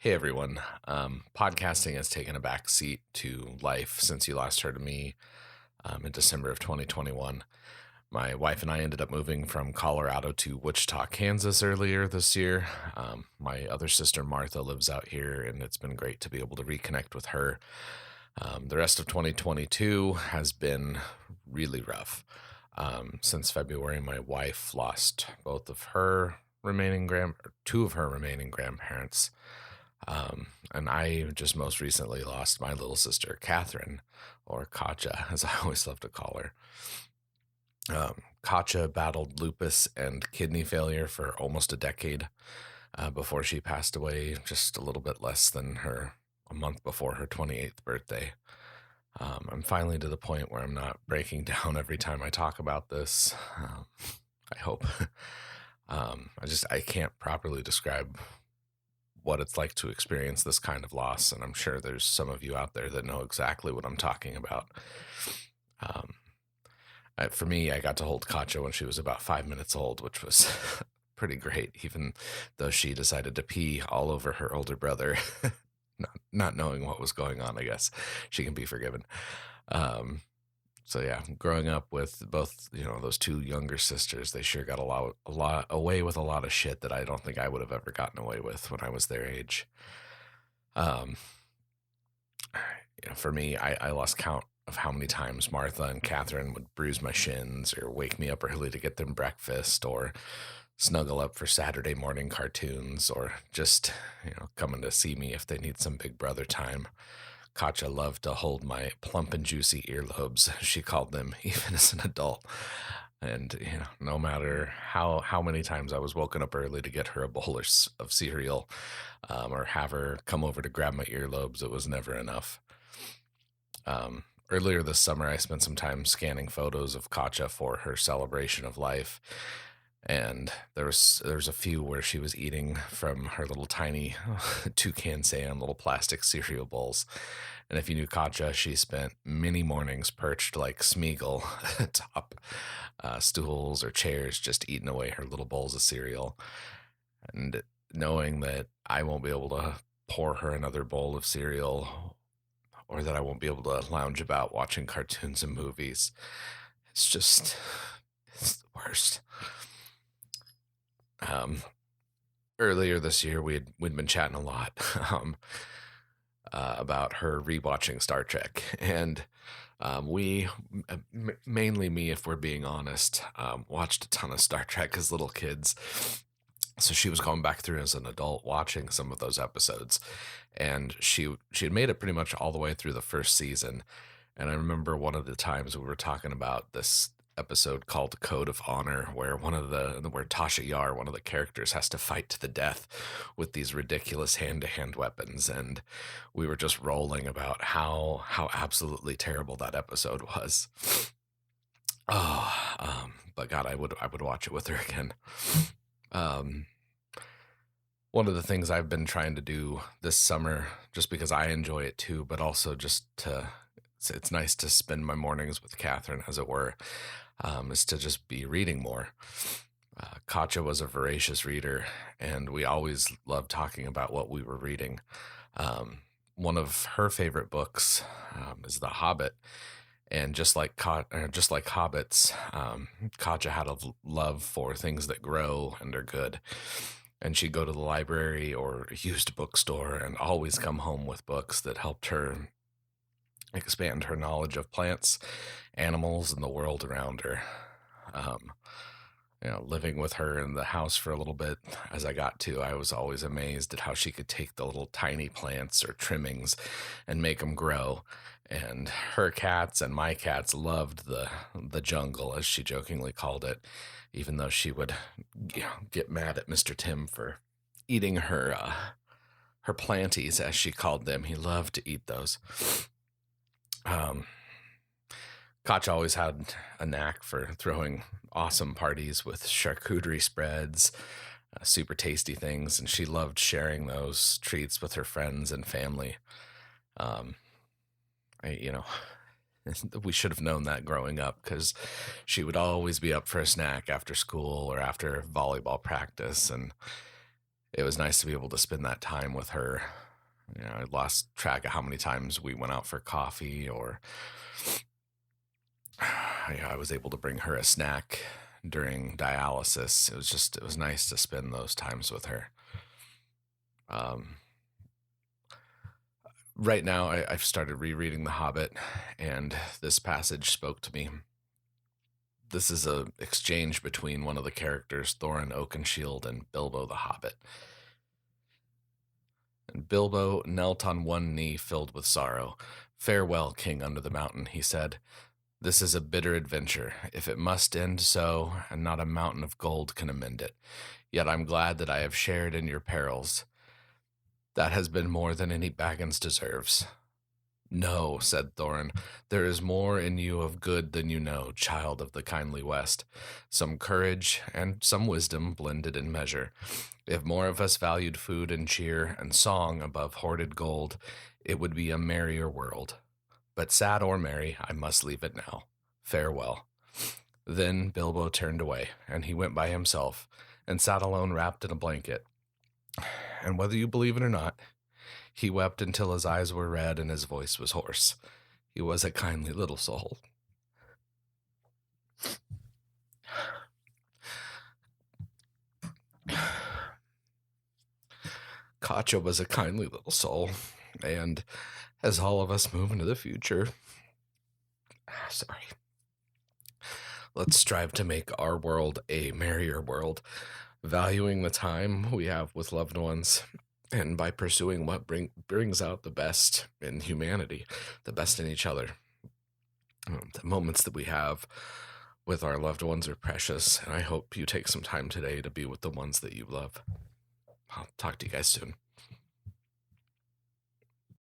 Hey everyone. Podcasting has taken a back seat to life since you last heard of me in December of 2021. My wife and I ended up moving from Colorado to Wichita, Kansas earlier this year. My other sister Martha lives out here, and it's been great to be able to reconnect with her. The rest of 2022 has been really rough. Since February, my wife lost two of her remaining grandparents. And I just most recently lost my little sister, Catherine, or Katja, as I always love to call her. Katja battled lupus and kidney failure for almost a decade before she passed away just a little bit less than a month before her 28th birthday. I'm finally to the point where I'm not breaking down every time I talk about this. I hope. I can't properly describe what it's like to experience this kind of loss, and I'm sure there's some of you out there that know exactly what I'm talking about. For me, I got to hold Katja when she was about 5 minutes old, which was pretty great, even though she decided to pee all over her older brother, not knowing what was going on. I guess she can be forgiven. So yeah, growing up with both, those two younger sisters, they sure got a lot away with a lot of shit that I don't think I would have ever gotten away with when I was their age. For me, I lost count of how many times Martha and Catherine would bruise my shins or wake me up early to get them breakfast or snuggle up for Saturday morning cartoons or just, coming to see me if they need some big brother time. Katja loved to hold my plump and juicy earlobes, as she called them, even as an adult. And, no matter how many times I was woken up early to get her a bowl of cereal or have her come over to grab my earlobes, it was never enough. Earlier this summer, I spent some time scanning photos of Katja for her celebration of life. And there's a few where she was eating from her little tiny Toucan Sam little plastic cereal bowls. And if you knew Katja, she spent many mornings perched like Smeagol atop stools or chairs, just eating away her little bowls of cereal. And knowing that I won't be able to pour her another bowl of cereal, or that I won't be able to lounge about watching cartoons and movies, it's the worst. Earlier this year, we'd been chatting a lot about her rewatching Star Trek, and mainly me, if we're being honest, watched a ton of Star Trek as little kids. So she was going back through as an adult watching some of those episodes, and she had made it pretty much all the way through the first season. And I remember one of the times we were talking about this episode called Code of Honor, where where Tasha Yar, one of the characters, has to fight to the death with these ridiculous hand-to-hand weapons, and we were just rolling about how absolutely terrible that episode was. But God, I would watch it with her again. One of the things I've been trying to do this summer, just because I enjoy it too, but also just it's nice to spend my mornings with Catherine, as it were, is to just be reading more. Katja was a voracious reader, and we always loved talking about what we were reading. One of her favorite books is The Hobbit, and just like hobbits, Katja had a love for things that grow and are good. And she'd go to the library or a used bookstore and always come home with books that helped her expand her knowledge of plants, animals, and the world around her. Living with her in the house for a little bit as I got to, I was always amazed at how she could take the little tiny plants or trimmings and make them grow. And her cats and my cats loved the jungle, as she jokingly called it, even though she would get mad at Mr. Tim for eating her planties, as she called them. He loved to eat those. Katja always had a knack for throwing awesome parties with charcuterie spreads, super tasty things, and she loved sharing those treats with her friends and family. We should have known that growing up, because she would always be up for a snack after school or after volleyball practice, and it was nice to be able to spend that time with her. I lost track of how many times we went out for coffee, or I was able to bring her a snack during dialysis. It was nice to spend those times with her. Um, right now, I've started rereading The Hobbit, and this passage spoke to me. This is a exchange between one of the characters, Thorin Oakenshield, and Bilbo the Hobbit. And Bilbo knelt on one knee filled with sorrow. "Farewell, King under the mountain," he said. "This is a bitter adventure. If it must end so, and not a mountain of gold can amend it. Yet I'm glad that I have shared in your perils. That has been more than any Baggins deserves." "No," said Thorin, "there is more in you of good than you know, child of the kindly West. Some courage and some wisdom blended in measure. If more of us valued food and cheer and song above hoarded gold, it would be a merrier world. But sad or merry, I must leave it now. Farewell." Then Bilbo turned away, and he went by himself, and sat alone wrapped in a blanket. And whether you believe it or not, he wept until his eyes were red and his voice was hoarse. He was a kindly little soul. Katja was a kindly little soul, and as all of us move into the future, let's strive to make our world a merrier world, valuing the time we have with loved ones, and by pursuing what brings out the best in humanity, the best in each other. The moments that we have with our loved ones are precious, and I hope you take some time today to be with the ones that you love. I'll talk to you guys soon.